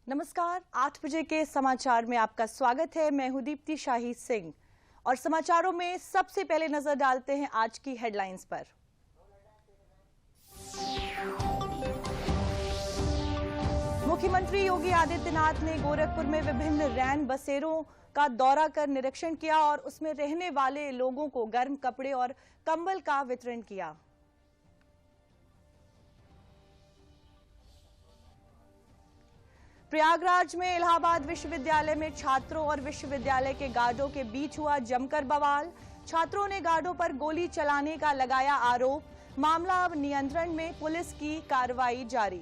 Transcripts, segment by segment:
नमस्कार, 8 बजे के समाचार में आपका स्वागत है। मैं हूं दीप्ति शाही सिंह और समाचारों में सबसे पहले नजर डालते हैं आज की हेडलाइंस पर। मुख्यमंत्री योगी आदित्यनाथ ने गोरखपुर में विभिन्न रैन बसेरों का दौरा कर निरीक्षण किया और उसमें रहने वाले लोगों को गर्म कपड़े और कंबल का वितरण किया। प्रयागराज में इलाहाबाद विश्वविद्यालय में छात्रों और विश्वविद्यालय के गार्डों के बीच हुआ जमकर बवाल। छात्रों ने गार्डों पर गोली चलाने का लगाया आरोप। मामला अब नियंत्रण में, पुलिस की कार्रवाई जारी।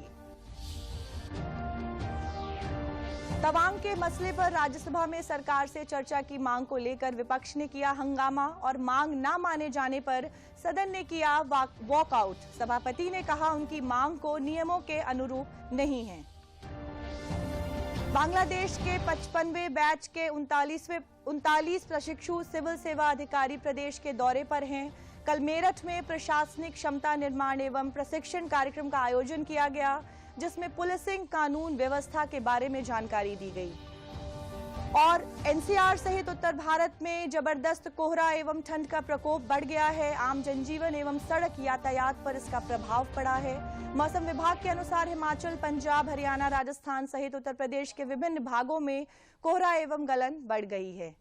तवांग के मसले पर राज्यसभा में सरकार से चर्चा की मांग को लेकर विपक्ष ने किया हंगामा और मांग न माने जाने पर सदन ने किया वॉकआउट। सभापति ने कहा उनकी मांग को नियमों के अनुरूप नहीं है। बांग्लादेश के 55वें बैच के 39 प्रशिक्षु सिविल सेवा अधिकारी प्रदेश के दौरे पर हैं। कल मेरठ में प्रशासनिक क्षमता निर्माण एवं प्रशिक्षण कार्यक्रम का आयोजन किया गया, जिसमें पुलिसिंग कानून व्यवस्था के बारे में जानकारी दी गई। और एनसीआर सहित उत्तर भारत में जबरदस्त कोहरा एवं ठंड का प्रकोप बढ़ गया है। आम जनजीवन एवं सड़क यातायात पर इसका प्रभाव पड़ा है। मौसम विभाग के अनुसार हिमाचल, पंजाब, हरियाणा, राजस्थान सहित उत्तर प्रदेश के विभिन्न भागों में कोहरा एवं गलन बढ़ गई है।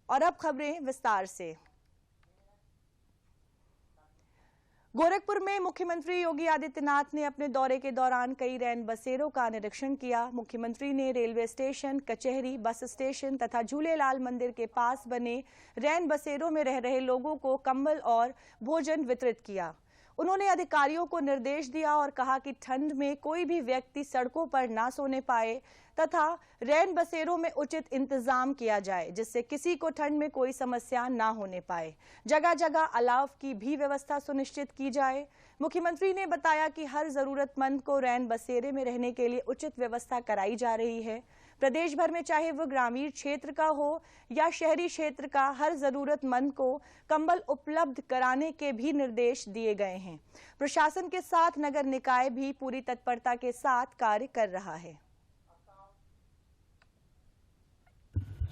और अब खबरें विस्तार से। गोरखपुर में मुख्यमंत्री योगी आदित्यनाथ ने अपने दौरे के दौरान कई रैन बसेरों का निरीक्षण किया। मुख्यमंत्री ने रेलवे स्टेशन, कचहरी, बस स्टेशन तथा झूलेलाल मंदिर के पास बने रैन बसेरों में रह रहे लोगों को कंबल और भोजन वितरित किया। उन्होंने अधिकारियों को निर्देश दिया और कहा कि ठंड में कोई भी व्यक्ति सड़कों पर ना सोने पाए तथा रैन बसेरों में उचित इंतजाम किया जाए, जिससे किसी को ठंड में कोई समस्या ना होने पाए। जगह जगह अलाव की भी व्यवस्था सुनिश्चित की जाए। मुख्यमंत्री ने बताया कि हर जरूरतमंद को रैन बसेरे में रहने के लिए उचित व्यवस्था कराई जा रही है। प्रदेश भर में चाहे वो ग्रामीण क्षेत्र का हो या शहरी क्षेत्र का, हर जरूरतमंद को कंबल उपलब्ध कराने के भी निर्देश दिए गए हैं। प्रशासन के साथ नगर निकाय भी पूरी तत्परता के साथ कार्य कर रहा है।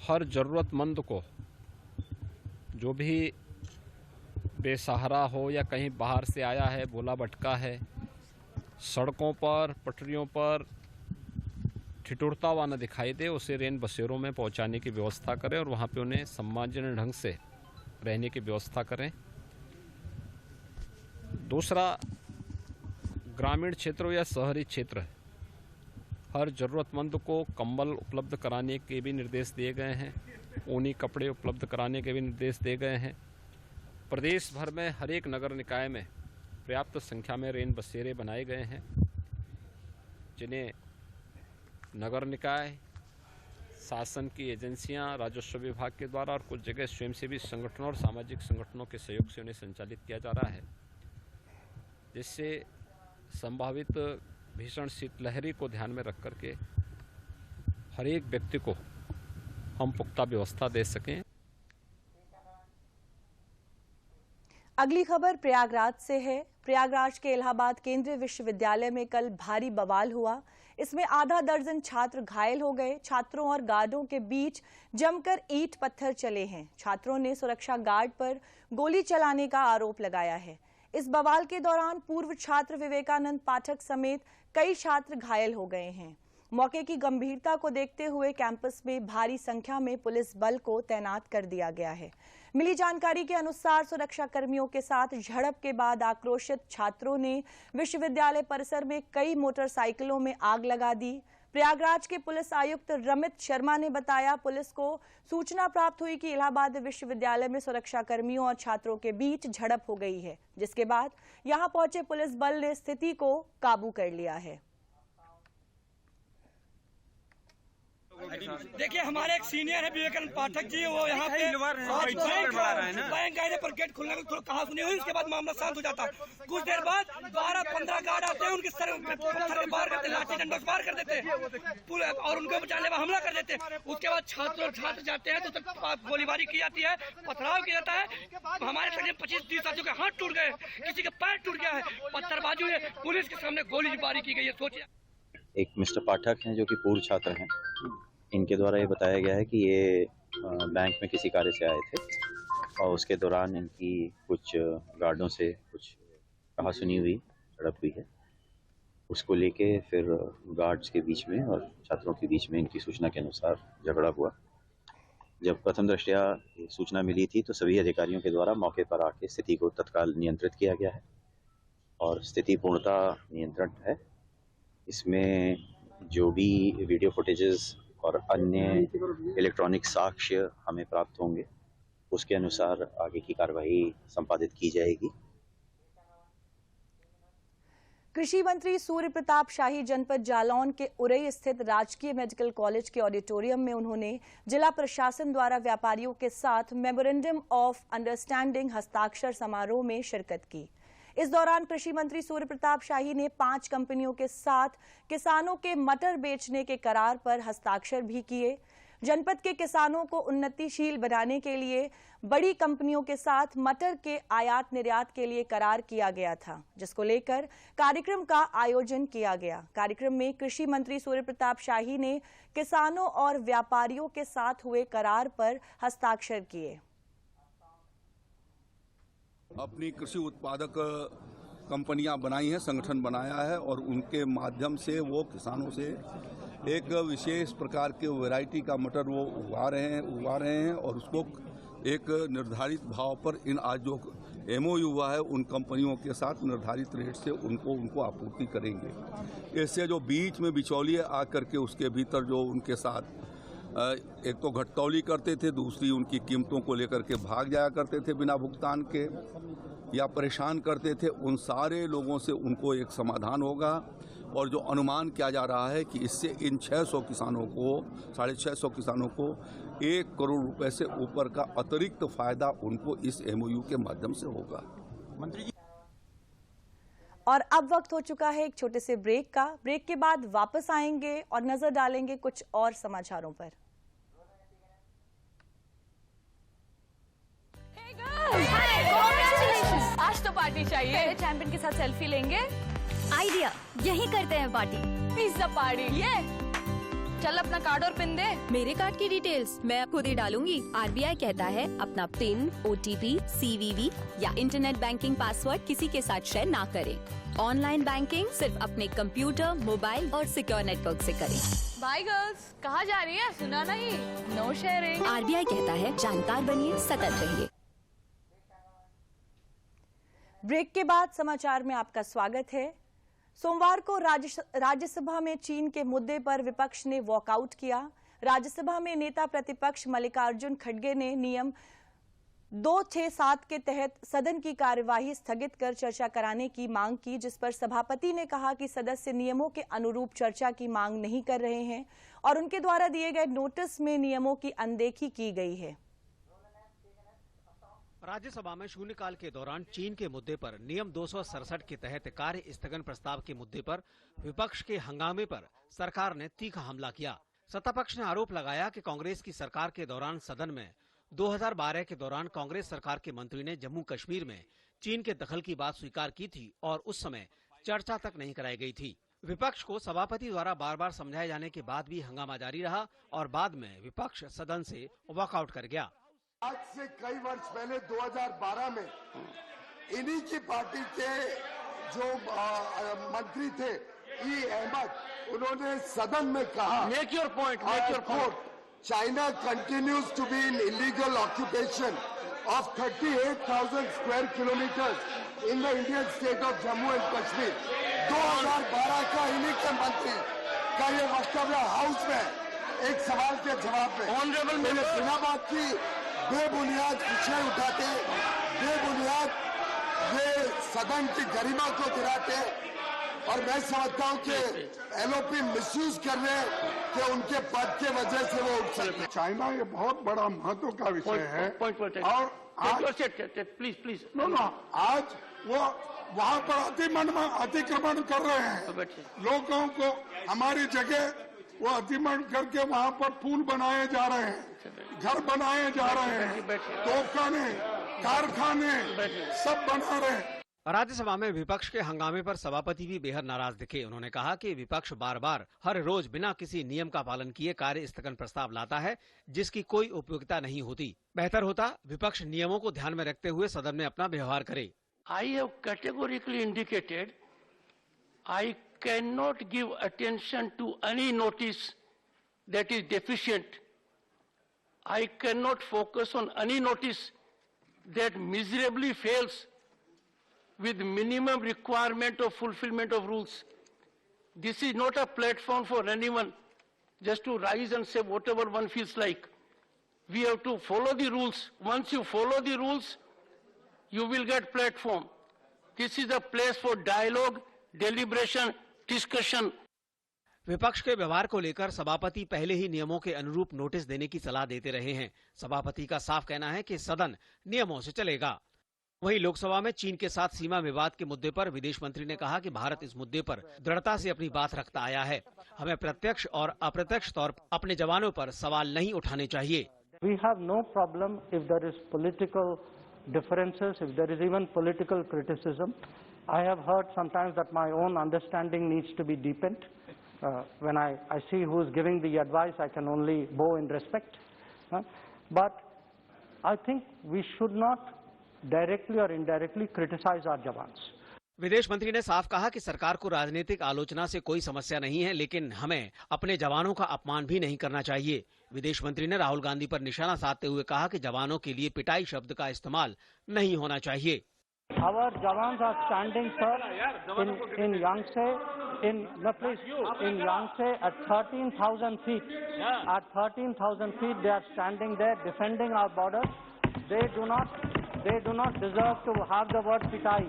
हर जरूरतमंद को, जो भी बेसहारा हो या कहीं बाहर से आया है, भूला भटका है, सड़कों पर, पटरियों पर ठिठुरता हुआ न दिखाई दे, उसे रेन बसेरों में पहुंचाने की व्यवस्था करें और वहां पे उन्हें सम्मानजनक ढंग से रहने की व्यवस्था करें। दूसरा, ग्रामीण क्षेत्रों या शहरी क्षेत्र, हर जरूरतमंद को कंबल उपलब्ध कराने के भी निर्देश दिए गए हैं। ऊनी कपड़े उपलब्ध कराने के भी निर्देश दिए गए हैं। प्रदेश भर में हर एक नगर निकाय में पर्याप्त संख्या में रेन बसेरे बनाए गए हैं, जिन्हें नगर निकाय, शासन की एजेंसियां, राजस्व विभाग के द्वारा और कुछ जगह स्वयंसेवी संगठनों और सामाजिक संगठनों के सहयोग से उन्हें संचालित किया जा रहा है, जिससे संभावित भीषण शीतलहरी को ध्यान में रख करके हर एक व्यक्ति को हम पुख्ता व्यवस्था दे सकें। अगली खबर प्रयागराज से है। प्रयागराज के इलाहाबाद केंद्रीय विश्वविद्यालय में कल भारी बवाल हुआ। इसमें आधा दर्जन छात्र घायल हो गए। छात्रों और गार्डों के बीच जमकर ईंट पत्थर चले हैं। छात्रों ने सुरक्षा गार्ड पर गोली चलाने का आरोप लगाया है। इस बवाल के दौरान पूर्व छात्र विवेकानंद पाठक समेत कई छात्र घायल हो गए हैं। मौके की गंभीरता को देखते हुए कैंपस में भारी संख्या में पुलिस बल को तैनात कर दिया गया है। मिली जानकारी के अनुसार सुरक्षा कर्मियों के साथ झड़प के बाद आक्रोशित छात्रों ने विश्वविद्यालय परिसर में कई मोटरसाइकिलों में आग लगा दी। प्रयागराज के पुलिस आयुक्त रमित शर्मा ने बताया, पुलिस को सूचना प्राप्त हुई कि इलाहाबाद विश्वविद्यालय में सुरक्षा कर्मियों और छात्रों के बीच झड़प हो गई है, जिसके बाद यहां पहुंचे पुलिस बल ने स्थिति को काबू कर लिया है। देखिए, हमारे एक सीनियर है विवेकानंद पाठक जी, वो यहाँ पे बैंक गए पर गेट खुलने में थोड़ा कहा सुनी हुई, उसके बाद मामला शांत हो जाता है। कुछ देर बाद 12-15 गार्ड आते हैं, उनके सर पत्थर बार करते, लाठी डंडा बार कर देते और उनको बचाने में हमला कर देते। उसके बाद छात्र जाते हैं तो गोलीबारी की जाती है, पथराव किया जाता है। हमारे संग 25-30 साथियों के हाथ टूट गए, किसी का पैर टूट गया है, पत्थरबाजी है, पुलिस के सामने गोलीबारी की गई है। सोचिए एक मिस्टर पाठक हैं जो कि पूर्व छात्र हैं। इनके द्वारा ये बताया गया है कि ये बैंक में किसी कार्य से आए थे और उसके दौरान इनकी कुछ गार्डों से कुछ कहासुनी हुई, झड़प हुई है। उसको लेके फिर गार्ड्स के बीच में और छात्रों के बीच में इनकी सूचना के अनुसार झगड़ा हुआ। जब प्रथम दृष्टया सूचना मिली थी तो सभी अधिकारियों के द्वारा मौके पर आके स्थिति को तत्काल नियंत्रित किया गया है और स्थिति पूर्णतः नियंत्रण है। इसमें जो भी वीडियो फुटेजेस और अन्य इलेक्ट्रॉनिक साक्ष्य हमें प्राप्त होंगे उसके अनुसार आगे की कार्रवाई संपादित की जाएगी। कृषि मंत्री सूर्य प्रताप शाही जनपद जालौन के उरई स्थित राजकीय मेडिकल कॉलेज के ऑडिटोरियम में उन्होंने जिला प्रशासन द्वारा व्यापारियों के साथ मेमोरेंडम ऑफ अंडरस्टैंडिंग हस्ताक्षर समारोह में शिरकत की। इस दौरान कृषि मंत्री सूर्य प्रताप शाही ने 5 कंपनियों के साथ किसानों के मटर बेचने के करार पर हस्ताक्षर भी किए। जनपद के किसानों को उन्नतिशील बनाने के लिए बड़ी कंपनियों के साथ मटर के आयात निर्यात के लिए करार किया गया था, जिसको लेकर कार्यक्रम का आयोजन किया गया। कार्यक्रम में कृषि मंत्री सूर्य प्रताप शाही ने किसानों और व्यापारियों के साथ हुए करार पर हस्ताक्षर किए। अपनी कृषि उत्पादक कंपनियां बनाई हैं, संगठन बनाया है और उनके माध्यम से वो किसानों से एक विशेष प्रकार के वैरायटी का मटर वो उगा रहे हैं और उसको एक निर्धारित भाव पर इन आज जो MOU हुआ है उन कंपनियों के साथ निर्धारित रेट से उनको आपूर्ति करेंगे। इससे जो बीच में बिचौलिए आकर के उसके भीतर जो उनके साथ एक तो घटतौली करते थे, दूसरी उनकी कीमतों को लेकर के भाग जाया करते थे बिना भुगतान के या परेशान करते थे, उन सारे लोगों से उनको एक समाधान होगा। और जो अनुमान किया जा रहा है कि इससे इन 600 किसानों को 650 किसानों को 1 करोड़ रुपए से ऊपर का अतिरिक्त फायदा उनको इस MOU के माध्यम से होगा। मंत्री जी, और अब वक्त हो चुका है एक छोटे से ब्रेक का। ब्रेक के बाद वापस आएंगे और नजर डालेंगे कुछ और समाचारों पर। आज तो पार्टी चाहिए। पहले चैंपियन के साथ सेल्फी लेंगे। आइडिया, यही करते हैं पार्टी। Pizza party. ये चल अपना कार्ड और पिन दे। मेरे कार्ड की डिटेल्स मैं खुद ही डालूंगी। RBI कहता है अपना पिन, OTP, CVV या इंटरनेट बैंकिंग पासवर्ड किसी के साथ शेयर ना करें। ऑनलाइन बैंकिंग सिर्फ अपने कंप्यूटर, मोबाइल और सिक्योर नेटवर्क से करें। बाय गर्ल्स, कहाँ जा रही है? सुना नहीं, नो शेयरिंग। RBI कहता है जानकार बनिए, सतर्क रहिए। ब्रेक के बाद समाचार में आपका स्वागत है। सोमवार को राज्यसभा में चीन के मुद्दे पर विपक्ष ने वॉकआउट किया। राज्यसभा में नेता प्रतिपक्ष मल्लिकार्जुन खड़गे ने नियम 267 के तहत सदन की कार्यवाही स्थगित कर चर्चा कराने की मांग की, जिस पर सभापति ने कहा कि सदस्य नियमों के अनुरूप चर्चा की मांग नहीं कर रहे हैं और उनके द्वारा दिए गए नोटिस में नियमों की अनदेखी की गई है। राज्यसभा में शून्यकाल के दौरान चीन के मुद्दे पर नियम 267 के तहत कार्य स्थगन प्रस्ताव के मुद्दे पर विपक्ष के हंगामे पर सरकार ने तीखा हमला किया। सत्तापक्ष ने आरोप लगाया कि कांग्रेस की सरकार के दौरान सदन में 2012 के दौरान कांग्रेस सरकार के मंत्री ने जम्मू कश्मीर में चीन के दखल की बात स्वीकार की थी और उस समय चर्चा तक नहीं कराई गई थी। विपक्ष को सभापति द्वारा बार बार समझाए जाने के बाद भी हंगामा जारी रहा और बाद में विपक्ष सदन से वॉकआउट कर गया। आज से कई वर्ष पहले 2012 में इन्हीं की पार्टी के जो मंत्री थे E. अहमद, उन्होंने सदन में कहा, make your point, China continues to be in illegal occupation of 38,000 square kilometers in the Indian state of Jammu and Kashmir. 2012 का इन्हीं के मंत्री का ये वक्तव्य हाउस में एक सवाल के जवाब में ऑनरेबल मैंने बिना बात की बेबुनियाद विषय उठाते, बेबुनियाद ये सदन की गरिमा को गिराते और मैं समझता हूँ कि LOP मिसयूज कर रहे हैं कि उनके पद के वजह से वो उठ सकते। चाइना ये बहुत बड़ा महत्व का विषय है और प्लीज आज वो वहाँ पर अतिक्रमण कर रहे हैं। लोगों को हमारी जगह वो अतिक्रमण करके वहाँ पर पुल बनाए जा रहे हैं, घर बनाए जा रहे हैं, तोपखाने, कारखाने सब बना रहे हैं। राज्यसभा में विपक्ष के हंगामे पर सभापति भी बेहद नाराज दिखे। उन्होंने कहा कि विपक्ष बार बार हर रोज बिना किसी नियम का पालन किए कार्य स्थगन प्रस्ताव लाता है, जिसकी कोई उपयोगिता नहीं होती। बेहतर होता विपक्ष नियमों को ध्यान में रखते हुए सदन में अपना व्यवहार करे। I have categorically indicated I cannot give attention to any notice that is deficient. I cannot focus on any notice that miserably fails with minimum requirement of fulfillment of rules. This is not a platform for anyone just to rise and say whatever one feels like. We have to follow the rules. Once you follow the rules, you will get platform. This is a place for dialogue, deliberation, discussion. विपक्ष के व्यवहार को लेकर सभापति पहले ही नियमों के अनुरूप नोटिस देने की सलाह देते रहे हैं। सभापति का साफ कहना है कि सदन नियमों से चलेगा। वहीं लोकसभा में चीन के साथ सीमा विवाद के मुद्दे पर विदेश मंत्री ने कहा कि भारत इस मुद्दे पर दृढ़ता से अपनी बात रखता आया है। हमें प्रत्यक्ष और अप्रत्यक्ष तौर पर अपने जवानों पर सवाल नहीं उठाने चाहिए। We have no problem if there is political differences, if there is even political criticism. I have heard sometimes that my own understanding needs to be deepened. When I see who is giving the advice, I can only bow in respect. But I think we should not directly or indirectly criticize our jawans. विदेश मंत्री ने साफ कहा कि सरकार को राजनीतिक आलोचना से कोई समस्या नहीं है, लेकिन हमें अपने जवानों का अपमान भी नहीं करना चाहिए। विदेश मंत्री ने राहुल गांधी पर निशाना साधते हुए कहा कि जवानों के लिए पिटाई शब्द का इस्तेमाल नहीं होना चाहिए। Our jawans are standing, sir, in Yangtze, in Yangtze at 13,000 feet. At 13,000 feet, they are standing there defending our borders. They do not deserve to have the word pitai.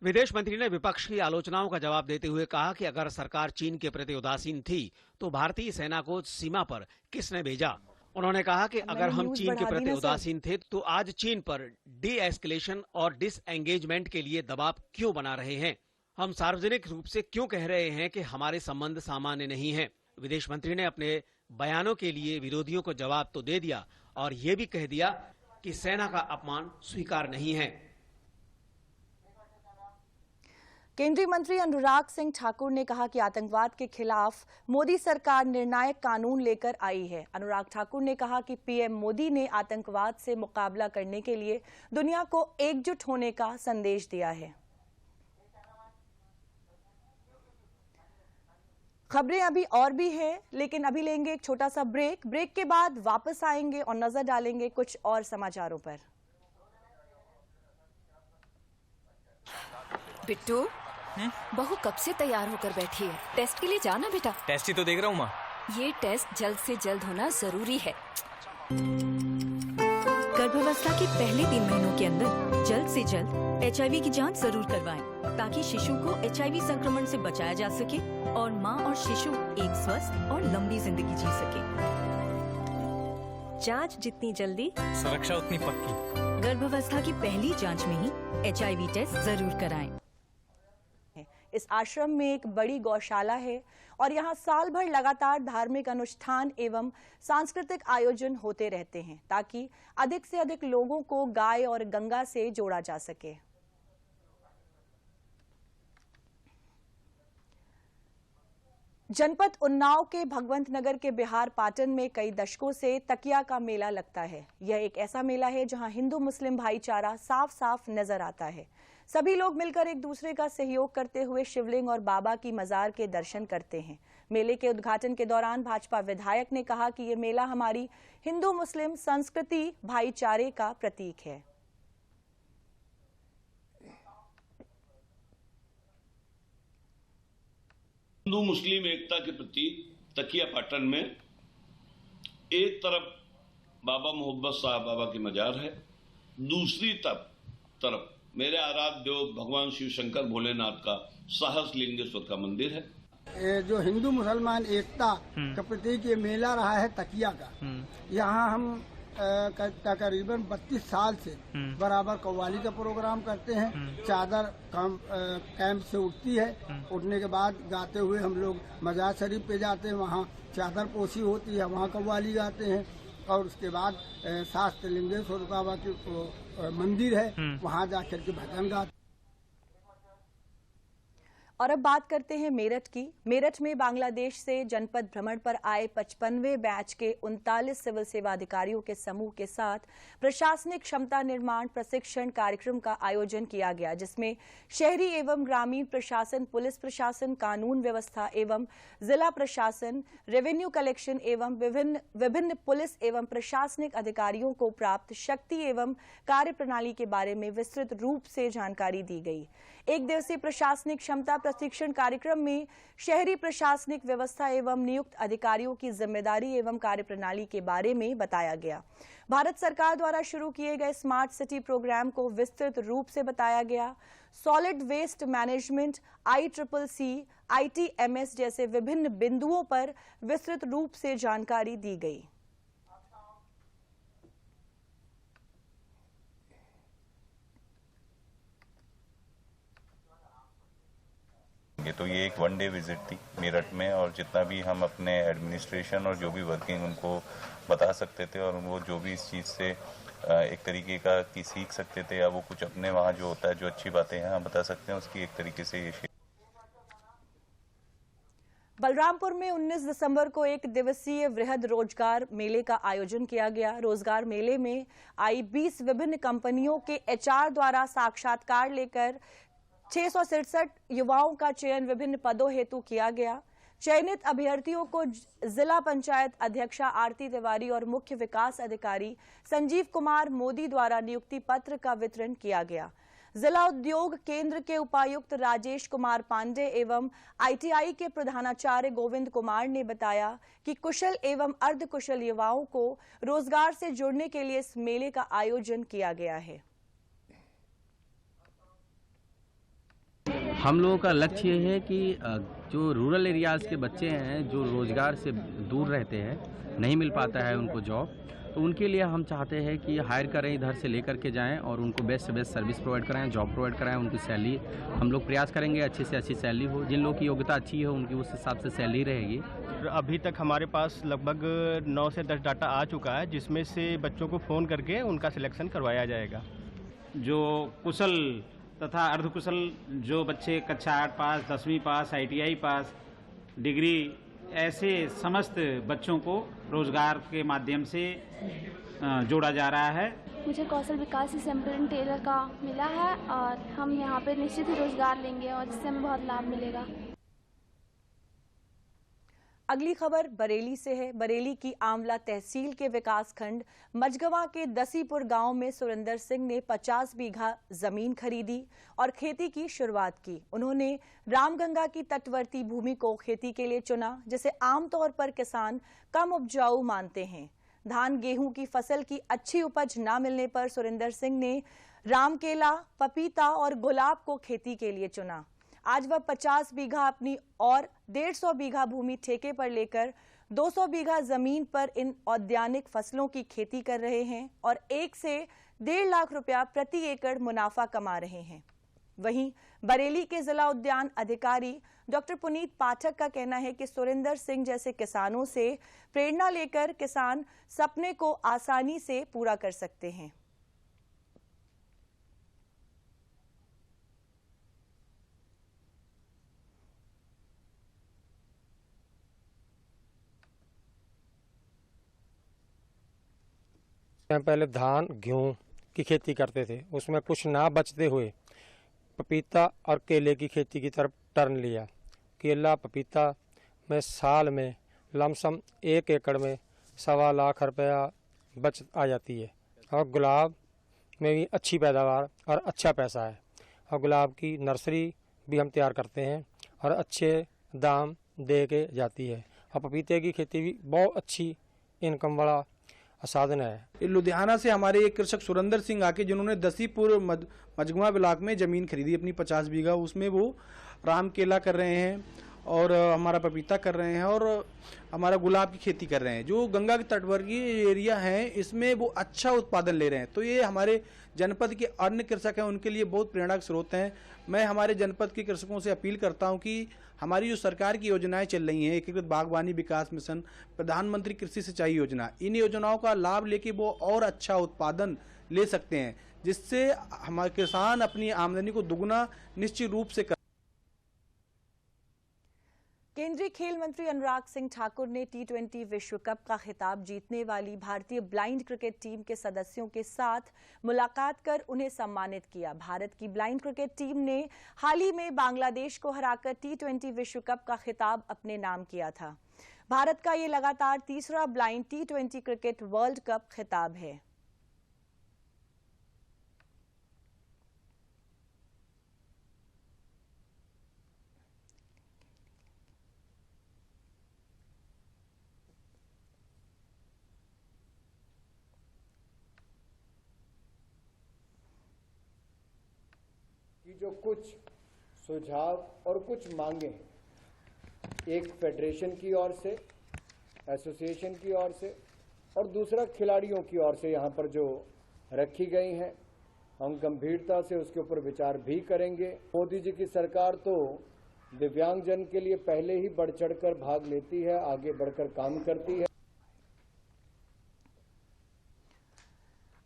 विदेश मंत्री ने विपक्ष की आलोचनाओं का जवाब देते हुए कहा कि अगर सरकार चीन के प्रति उदासीन थी तो भारतीय सेना को सीमा पर किसने भेजा। उन्होंने कहा कि अगर हम चीन के प्रति उदासीन थे तो आज चीन पर डी एस्केलेशन और डिसएंगेजमेंट के लिए दबाव क्यों बना रहे हैं। हम सार्वजनिक रूप से क्यों कह रहे हैं कि हमारे संबंध सामान्य नहीं है। विदेश मंत्री ने अपने बयानों के लिए विरोधियों को जवाब तो दे दिया और ये भी कह दिया कि सेना का अपमान स्वीकार नहीं है। केंद्रीय मंत्री अनुराग सिंह ठाकुर ने कहा कि आतंकवाद के खिलाफ मोदी सरकार निर्णायक कानून लेकर आई है। अनुराग ठाकुर ने कहा कि पीएम मोदी ने आतंकवाद से मुकाबला करने के लिए दुनिया को एकजुट होने का संदेश दिया है। खबरें अभी और भी हैं, लेकिन अभी लेंगे एक छोटा सा ब्रेक। ब्रेक के बाद वापस आएंगे और नजर डालेंगे कुछ और समाचारों पर। बिट्टू, बहू कब से तैयार होकर बैठी है। टेस्ट के लिए जाना बेटा। टेस्ट ही तो देख रहा हूँ माँ। ये टेस्ट जल्द से जल्द होना जरूरी है। गर्भावस्था के पहले 3 महीनों के अंदर जल्द से जल्द HIV की जांच जरूर करवाएं, ताकि शिशु को HIV संक्रमण से बचाया जा सके और माँ और शिशु एक स्वस्थ और लंबी जिंदगी जी सके। जांच जितनी जल्दी, सुरक्षा उतनी पक्की। गर्भावस्था की पहली जांच में ही HIV टेस्ट जरूर कराएं। इस आश्रम में एक बड़ी गौशाला है और यहाँ साल भर लगातार धार्मिक अनुष्ठान एवं सांस्कृतिक आयोजन होते रहते हैं, ताकि अधिक से अधिक लोगों को गाय और गंगा से जोड़ा जा सके। जनपद उन्नाव के भगवंत नगर के बिहार पाटन में कई दशकों से तकिया का मेला लगता है। यह एक ऐसा मेला है जहां हिंदू मुस्लिम भाईचारा साफ साफ नजर आता है। सभी लोग मिलकर एक दूसरे का सहयोग करते हुए शिवलिंग और बाबा की मजार के दर्शन करते हैं। मेले के उद्घाटन के दौरान भाजपा विधायक ने कहा कि ये मेला हमारी हिंदू मुस्लिम संस्कृति भाईचारे का प्रतीक है। हिंदू मुस्लिम एकता के प्रतीक तकिया पाटन में एक तरफ बाबा मोहब्बत साहब बाबा की मजार है, दूसरी तरफ मेरे आराध्य देव भगवान शिव शंकर भोलेनाथ का साहस लिंगेश्वर का मंदिर है। जो हिंदू मुसलमान एकता का प्रतीक ये मेला रहा है तकिया का। यहाँ हम तकरीबन 32 साल से बराबर कव्वाली का प्रोग्राम करते हैं। चादर कैंप से उठती है, उठने के बाद गाते हुए हम लोग मजार शरीफ पे जाते हैं, वहाँ चादर पोशी होती है, वहाँ कव्वाली गाते हैं और उसके बाद शास्त्र लिंगेश्वर बाबा की मंदिर है, वहाँ जाकर के भजन गाते। और अब बात करते हैं मेरठ की। मेरठ में बांग्लादेश से जनपद भ्रमण पर आए 55वें बैच के 39 सिविल सेवा अधिकारियों के समूह के साथ प्रशासनिक क्षमता निर्माण प्रशिक्षण कार्यक्रम का आयोजन किया गया, जिसमें शहरी एवं ग्रामीण प्रशासन, पुलिस प्रशासन, कानून व्यवस्था एवं जिला प्रशासन, रेवेन्यू कलेक्शन एवं विभिन्न पुलिस एवं प्रशासनिक अधिकारियों को प्राप्त शक्ति एवं कार्य प्रणाली के बारे में विस्तृत रूप से जानकारी दी गई। एक दिवसीय प्रशासनिक क्षमता प्रशिक्षण कार्यक्रम में शहरी प्रशासनिक व्यवस्था एवं नियुक्त अधिकारियों की जिम्मेदारी एवं कार्यप्रणाली के बारे में बताया गया। भारत सरकार द्वारा शुरू किए गए स्मार्ट सिटी प्रोग्राम को विस्तृत रूप से बताया गया। Solid waste management, ICCC, ITMS जैसे विभिन्न बिंदुओं पर विस्तृत रूप से जानकारी दी गई। तो ये एक 1 डे विजिट थी मेरठ में, और जितना भी हम अपने एडमिनिस्ट्रेशन और जो भी वर्किंग उनको बता सकते थे और वो जो भी इस चीज़ से एक तरीके का की सीख सकते थे, या वो कुछ अपने वहाँ जो होता है जो अच्छी बातें हैं हम बता सकते हैं, उसकी एक तरीके से ये बलरामपुर में 19 दिसंबर को एक दिवसीय वृहद रोजगार मेले का आयोजन किया गया। रोजगार मेले में आई 20 विभिन्न कंपनियों के HR द्वारा साक्षात्कार लेकर 667 युवाओं का चयन विभिन्न पदों हेतु किया गया। चयनित अभ्यर्थियों को जिला पंचायत अध्यक्षा आरती तिवारी और मुख्य विकास अधिकारी संजीव कुमार मोदी द्वारा नियुक्ति पत्र का वितरण किया गया। जिला उद्योग केंद्र के उपायुक्त राजेश कुमार पांडे एवं ITI के प्रधानाचार्य गोविंद कुमार ने बताया कि कुशल एवं अर्धकुशल युवाओं को रोजगार से जुड़ने के लिए इस मेले का आयोजन किया गया है। हम लोगों का लक्ष्य ये है कि जो रूरल एरियाज़ के बच्चे हैं जो रोज़गार से दूर रहते हैं, नहीं मिल पाता है उनको जॉब, तो उनके लिए हम चाहते हैं कि हायर करें, इधर से लेकर के जाएं और उनको बेस्ट से बेस्ट सर्विस प्रोवाइड कराएं, जॉब प्रोवाइड कराएं। उनकी सैलरी हम लोग प्रयास करेंगे अच्छी से अच्छी सैलरी हो, जिन लोगों की योग्यता अच्छी हो उनकी उस हिसाब से सैलरी रहेगी। अभी तक हमारे पास लगभग 9 से 10 डाटा आ चुका है, जिसमें से बच्चों को फ़ोन करके उनका सिलेक्शन करवाया जाएगा। जो कुशल तथा अर्धकुशल जो बच्चे कक्षा 8 पास, 10वीं पास, ITI पास, डिग्री, ऐसे समस्त बच्चों को रोजगार के माध्यम से जोड़ा जा रहा है। मुझे कौशल विकास असेंबली टेलर का मिला है और हम यहाँ पे निश्चित ही रोजगार लेंगे और जिससे हमें बहुत लाभ मिलेगा। अगली खबर बरेली से है। बरेली की आंवला तहसील के विकासखंड मझगवा के दसीपुर गांव में सुरेंद्र सिंह ने 50 बीघा जमीन खरीदी और खेती की शुरुआत की। उन्होंने रामगंगा की तटवर्ती भूमि को खेती के लिए चुना, जिसे आमतौर पर किसान कम उपजाऊ मानते हैं। धान गेहूं की फसल की अच्छी उपज न मिलने पर सुरेंद्र सिंह ने रामकेला, पपीता और गुलाब को खेती के लिए चुना। आज वह 50 बीघा अपनी और 150 बीघा भूमि ठेके पर लेकर 200 बीघा जमीन पर इन औद्यानिक फसलों की खेती कर रहे हैं और 1 से 1.5 लाख रुपया प्रति एकड़ मुनाफा कमा रहे हैं। वहीं बरेली के जिला उद्यान अधिकारी डॉक्टर पुनीत पाठक का कहना है कि सुरेंद्र सिंह जैसे किसानों से प्रेरणा लेकर किसान सपने को आसानी से पूरा कर सकते हैं। पहले धान गेहूँ की खेती करते थे, उसमें कुछ ना बचते हुए पपीता और केले की खेती की तरफ टर्न लिया। केला पपीता में साल में लमसम 1 एकड़ में 1.25 लाख रुपया बचत आ जाती है और गुलाब में भी अच्छी पैदावार और अच्छा पैसा है और गुलाब की नर्सरी भी हम तैयार करते हैं और अच्छे दाम दे के जाती है और पपीते की खेती भी बहुत अच्छी इनकम वाला साधन है। लुधियाना से हमारे एक कृषक सुरेंद्र सिंह आके जिन्होंने दसीपुर मझगवा ब्लॉक में ज़मीन खरीदी अपनी 50 बीघा, उसमें वो राम केला कर रहे हैं और हमारा पपीता कर रहे हैं और हमारा गुलाब की खेती कर रहे हैं। जो गंगा के तटवर्गीय एरिया है इसमें वो अच्छा उत्पादन ले रहे हैं, तो ये हमारे जनपद के अन्य कृषक हैं उनके लिए बहुत प्रेरणा के स्रोत हैं। मैं हमारे जनपद के कृषकों से अपील करता हूं कि हमारी जो सरकार की योजनाएं चल रही हैं, एकीकृत बागवानी विकास मिशन, प्रधानमंत्री कृषि सिंचाई योजना, इन योजनाओं का लाभ लेके वो और अच्छा उत्पादन ले सकते हैं, जिससे हमारे किसान अपनी आमदनी को दुगना निश्चित रूप से केंद्रीय खेल मंत्री अनुराग सिंह ठाकुर ने T20 विश्व कप का खिताब जीतने वाली भारतीय ब्लाइंड क्रिकेट टीम के सदस्यों के साथ मुलाकात कर उन्हें सम्मानित किया। भारत की ब्लाइंड क्रिकेट टीम ने हाल ही में बांग्लादेश को हराकर T20 विश्व कप का खिताब अपने नाम किया था। भारत का ये लगातार तीसरा blind T20 cricket world cup खिताब है। कि जो कुछ सुझाव और कुछ मांगे एक फेडरेशन की ओर से, एसोसिएशन की ओर से और दूसरा खिलाड़ियों की ओर से यहाँ पर जो रखी गई हैं, हम गंभीरता से उसके ऊपर विचार भी करेंगे। मोदी जी की सरकार तो दिव्यांगजन के लिए पहले ही बढ़ चढ़कर भाग लेती है, आगे बढ़कर काम करती है।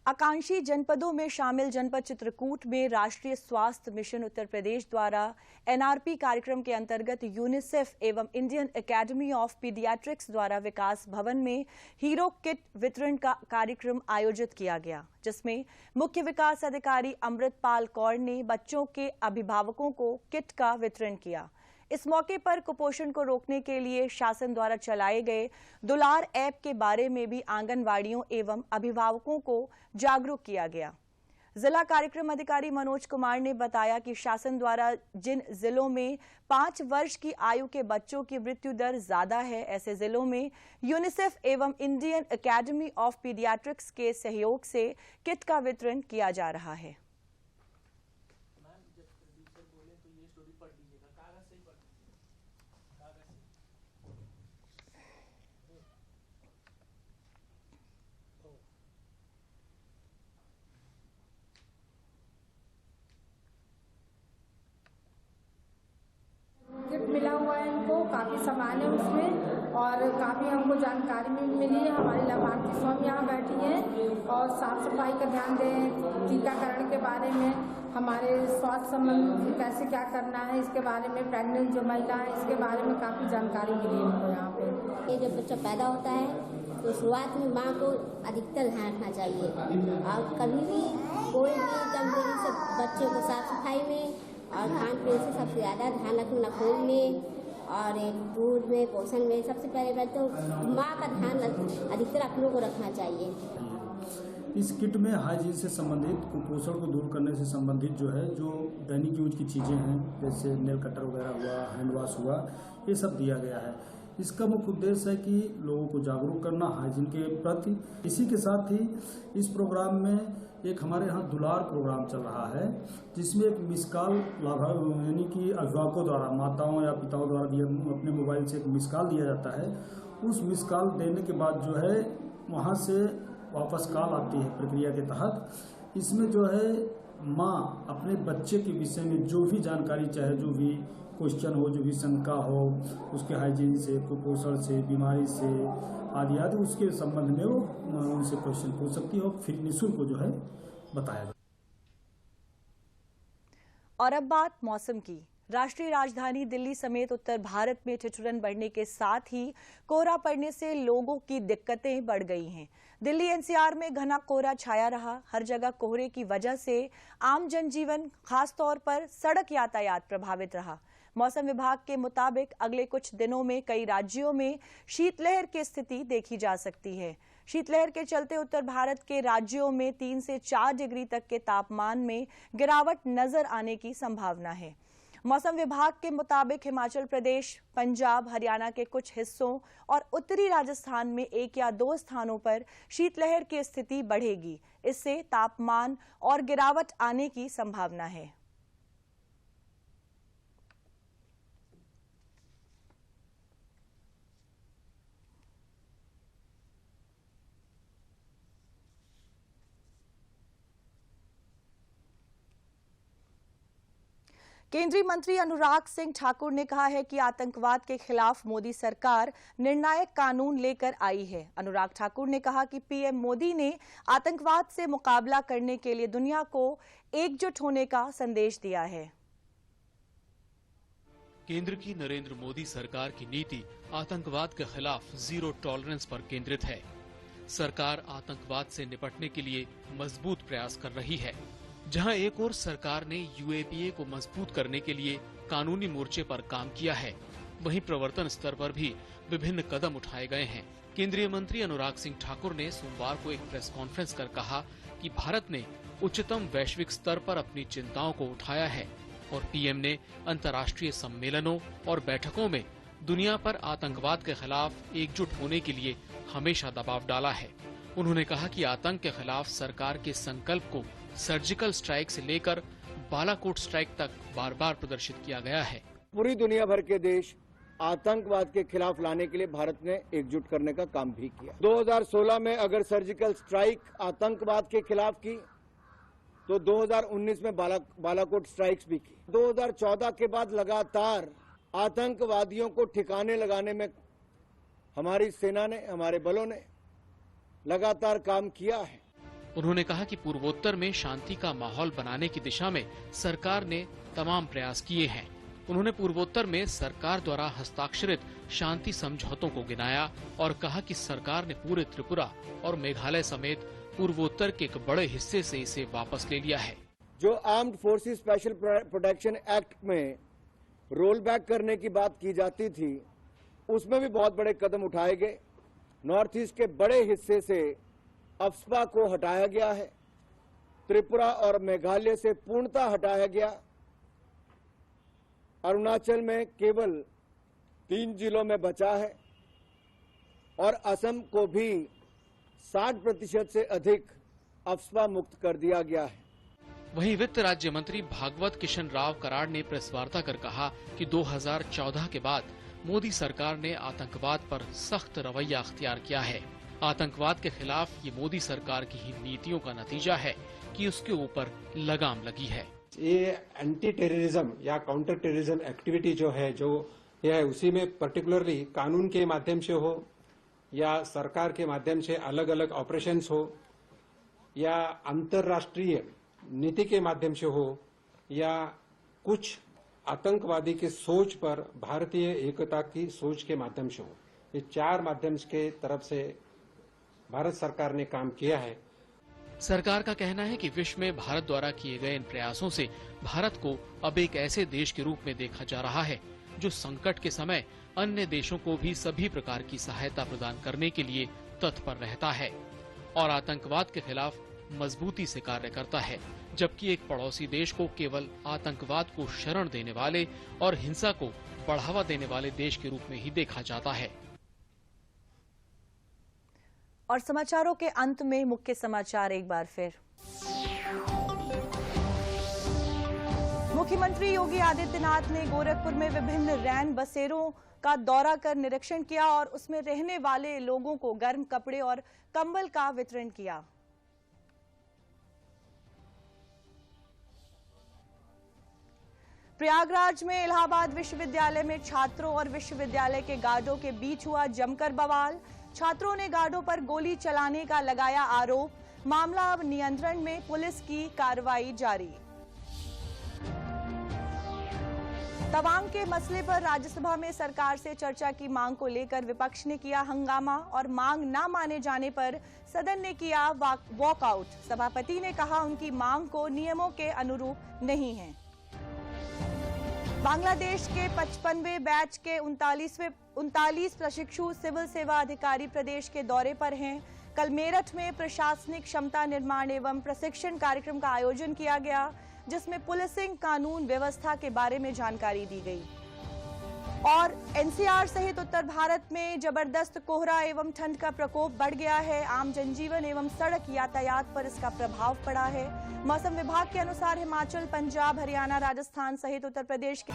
आकांक्षी जनपदों में शामिल जनपद चित्रकूट में राष्ट्रीय स्वास्थ्य मिशन उत्तर प्रदेश द्वारा NRP कार्यक्रम के अंतर्गत यूनिसेफ एवं इंडियन एकेडमी ऑफ पीडियाट्रिक्स द्वारा विकास भवन में हीरो किट वितरण का कार्यक्रम आयोजित किया गया, जिसमें मुख्य विकास अधिकारी अमृतपाल कौर ने बच्चों के अभिभावकों को किट का वितरण किया। इस मौके पर कुपोषण को रोकने के लिए शासन द्वारा चलाए गए दुलार ऐप के बारे में भी आंगनवाड़ियों एवं अभिभावकों को जागरूक किया गया। जिला कार्यक्रम अधिकारी मनोज कुमार ने बताया कि शासन द्वारा जिन जिलों में 5 वर्ष की आयु के बच्चों की मृत्यु दर ज्यादा है, ऐसे जिलों में यूनिसेफ एवं इंडियन एकेडमी ऑफ पीडियाट्रिक्स के सहयोग से किट का वितरण किया जा रहा है। किट मिला हुआ है इनको, काफ़ी सामान है उसमें और काफ़ी हमको जानकारी भी मिली है। हमारी लाभार्थी स्वयं यहाँ बैठी हैं और साफ सफाई का ध्यान दें, टीकाकरण के बारे में, हमारे स्वास्थ्य संबंधी कैसे क्या करना है इसके बारे में, प्रेग्नेंट जो महिला है इसके बारे में काफ़ी जानकारी मिली है हमको यहाँ पे। ये जब बच्चा पैदा होता है तो शुरुआत में माँ को अधिकतर ध्यान रखना चाहिए और कभी भी कोई भी कमजोरी से बच्चों को साफ सफाई में और खान पीन से सबसे ज़्यादा ध्यान रखना, खून में और दूध में, पोषण में सबसे पहले तो माँ का ध्यान अधिकतर अपनों को रखना चाहिए। इस किट में हाइजीन से संबंधित, कुपोषण को दूर करने से संबंधित जो है, जो दैनिक यूज की चीज़ें हैं जैसे नेल कटर वगैरह हुआ, हैंड वॉश हुआ, ये सब दिया गया है। इसका मुख्य उद्देश्य है कि लोगों को जागरूक करना हाइजीन के प्रति। इसी के साथ ही इस प्रोग्राम में एक हमारे यहाँ दुलार प्रोग्राम चल रहा है, जिसमें एक मिस कॉल यानी कि अभिभावकों द्वारा, माताओं या पिताओं द्वारा अपने मोबाइल से एक मिस कॉल दिया जाता है। उस मिस कॉल देने के बाद जो है वहाँ से वापस कॉल आती है प्रक्रिया के तहत। इसमें जो है माँ अपने बच्चे के विषय में जो भी जानकारी, चाहे जो भी क्वेश्चन हो, जो भी शंका हो, उसके हाइजीन से, कुपोषण से, बीमारी से आदि आदि, उसके संबंध में वो उनसे क्वेश्चन पूछ सकती है और फिर निःशुल्क को जो है बताया जाए। और अब बात मौसम की। राष्ट्रीय राजधानी दिल्ली समेत उत्तर भारत में ठिठुरन बढ़ने के साथ ही कोहरा पड़ने से लोगों की दिक्कतें बढ़ गई हैं। दिल्ली एनसीआर में घना कोहरा छाया रहा। हर जगह कोहरे की वजह से आम जनजीवन, खास तौर पर सड़क यातायात प्रभावित रहा। मौसम विभाग के मुताबिक अगले कुछ दिनों में कई राज्यों में शीतलहर की स्थिति देखी जा सकती है। शीतलहर के चलते उत्तर भारत के राज्यों में 3 से 4 डिग्री तक के तापमान में गिरावट नजर आने की संभावना है। मौसम विभाग के मुताबिक हिमाचल प्रदेश, पंजाब, हरियाणा के कुछ हिस्सों और उत्तरी राजस्थान में 1 या 2 स्थानों पर शीतलहर की स्थिति बढ़ेगी। इससे तापमान और गिरावट आने की संभावना है। केंद्रीय मंत्री अनुराग सिंह ठाकुर ने कहा है कि आतंकवाद के खिलाफ मोदी सरकार निर्णायक कानून लेकर आई है। अनुराग ठाकुर ने कहा कि पीएम मोदी ने आतंकवाद से मुकाबला करने के लिए दुनिया को एकजुट होने का संदेश दिया है। केंद्र की नरेंद्र मोदी सरकार की नीति आतंकवाद के खिलाफ जीरो टॉलरेंस पर केंद्रित है। सरकार आतंकवाद से निपटने के लिए मजबूत प्रयास कर रही है। जहां एक ओर सरकार ने यूएपीए को मजबूत करने के लिए कानूनी मोर्चे पर काम किया है, वहीं प्रवर्तन स्तर पर भी विभिन्न कदम उठाए गए हैं। केंद्रीय मंत्री अनुराग सिंह ठाकुर ने सोमवार को एक प्रेस कॉन्फ्रेंस कर कहा कि भारत ने उच्चतम वैश्विक स्तर पर अपनी चिंताओं को उठाया है और पीएम ने अंतर्राष्ट्रीय सम्मेलनों और बैठकों में दुनिया पर आतंकवाद के खिलाफ एकजुट होने के लिए हमेशा दबाव डाला है। उन्होंने कहा कि आतंक के खिलाफ सरकार के संकल्प को सर्जिकल स्ट्राइक से लेकर बालाकोट स्ट्राइक तक बार बार प्रदर्शित किया गया है। पूरी दुनिया भर के देश आतंकवाद के खिलाफ लाने के लिए भारत ने एकजुट करने का काम भी किया। 2016 में अगर सर्जिकल स्ट्राइक आतंकवाद के खिलाफ की तो 2019 में बालाकोट स्ट्राइक्स भी की। 2014 के बाद लगातार आतंकवादियों को ठिकाने लगाने में हमारी सेना ने, हमारे बलों ने लगातार काम किया है। उन्होंने कहा कि पूर्वोत्तर में शांति का माहौल बनाने की दिशा में सरकार ने तमाम प्रयास किए हैं। उन्होंने पूर्वोत्तर में सरकार द्वारा हस्ताक्षरित शांति समझौतों को गिनाया और कहा कि सरकार ने पूरे त्रिपुरा और मेघालय समेत पूर्वोत्तर के एक बड़े हिस्से से इसे वापस ले लिया है। जो armed forces special protection act में रोल बैक करने की बात की जाती थी, उसमें भी बहुत बड़े कदम उठाए गए। नॉर्थ ईस्ट के बड़े हिस्से से अफ्स्पा को हटाया गया है, त्रिपुरा और मेघालय से पूर्णतः हटाया गया। अरुणाचल में केवल 3 जिलों में बचा है और असम को भी 60% से अधिक अफ्स्पा मुक्त कर दिया गया है। वहीं वित्त राज्य मंत्री भागवत किशन राव कराड़ ने प्रेस वार्ता कर कहा कि 2014 के बाद मोदी सरकार ने आतंकवाद पर सख्त रवैया अख्तियार किया है। आतंकवाद के खिलाफ ये मोदी सरकार की ही नीतियों का नतीजा है कि उसके ऊपर लगाम लगी है। ये एंटी टेररिज्म या काउंटर टेररिज्म एक्टिविटी जो है यह है, उसी में पर्टिकुलरली कानून के माध्यम से हो या सरकार के माध्यम से अलग अलग ऑपरेशंस हो या अंतर्राष्ट्रीय नीति के माध्यम से हो या कुछ आतंकवादी की सोच पर भारतीय एकता की सोच के माध्यम से हो, ये 4 माध्यम के तरफ से भारत सरकार ने काम किया है। सरकार का कहना है कि विश्व में भारत द्वारा किए गए इन प्रयासों से भारत को अब एक ऐसे देश के रूप में देखा जा रहा है जो संकट के समय अन्य देशों को भी सभी प्रकार की सहायता प्रदान करने के लिए तत्पर रहता है और आतंकवाद के खिलाफ मजबूती से कार्य करता है, जबकि एक पड़ोसी देश को केवल आतंकवाद को शरण देने वाले और हिंसा को बढ़ावा देने वाले देश के रूप में ही देखा जाता है। और समाचारों के अंत में मुख्य समाचार एक बार फिर। मुख्यमंत्री योगी आदित्यनाथ ने गोरखपुर में विभिन्न रैन बसेरों का दौरा कर निरीक्षण किया और उसमें रहने वाले लोगों को गर्म कपड़े और कंबल का वितरण किया। प्रयागराज में इलाहाबाद विश्वविद्यालय में छात्रों और विश्वविद्यालय के गार्डों के बीच हुआ जमकर बवाल। छात्रों ने गार्डों पर गोली चलाने का लगाया आरोप। मामला अब नियंत्रण में, पुलिस की कार्रवाई जारी। तवांग के मसले पर राज्यसभा में सरकार से चर्चा की मांग को लेकर विपक्ष ने किया हंगामा और मांग न माने जाने पर सदन ने किया वॉकआउट। सभापति ने कहा उनकी मांग को नियमों के अनुरूप नहीं है। बांग्लादेश के 55वें बैच के 39 प्रशिक्षु सिविल सेवा अधिकारी प्रदेश के दौरे पर हैं। कल मेरठ में प्रशासनिक क्षमता निर्माण एवं प्रशिक्षण कार्यक्रम का आयोजन किया गया, जिसमें पुलिसिंग कानून व्यवस्था के बारे में जानकारी दी गई। और एनसीआर सहित उत्तर भारत में जबरदस्त कोहरा एवं ठंड का प्रकोप बढ़ गया है। आम जनजीवन एवं सड़क यातायात पर इसका प्रभाव पड़ा है। मौसम विभाग के अनुसार हिमाचल, पंजाब, हरियाणा, राजस्थान सहित उत्तर प्रदेश के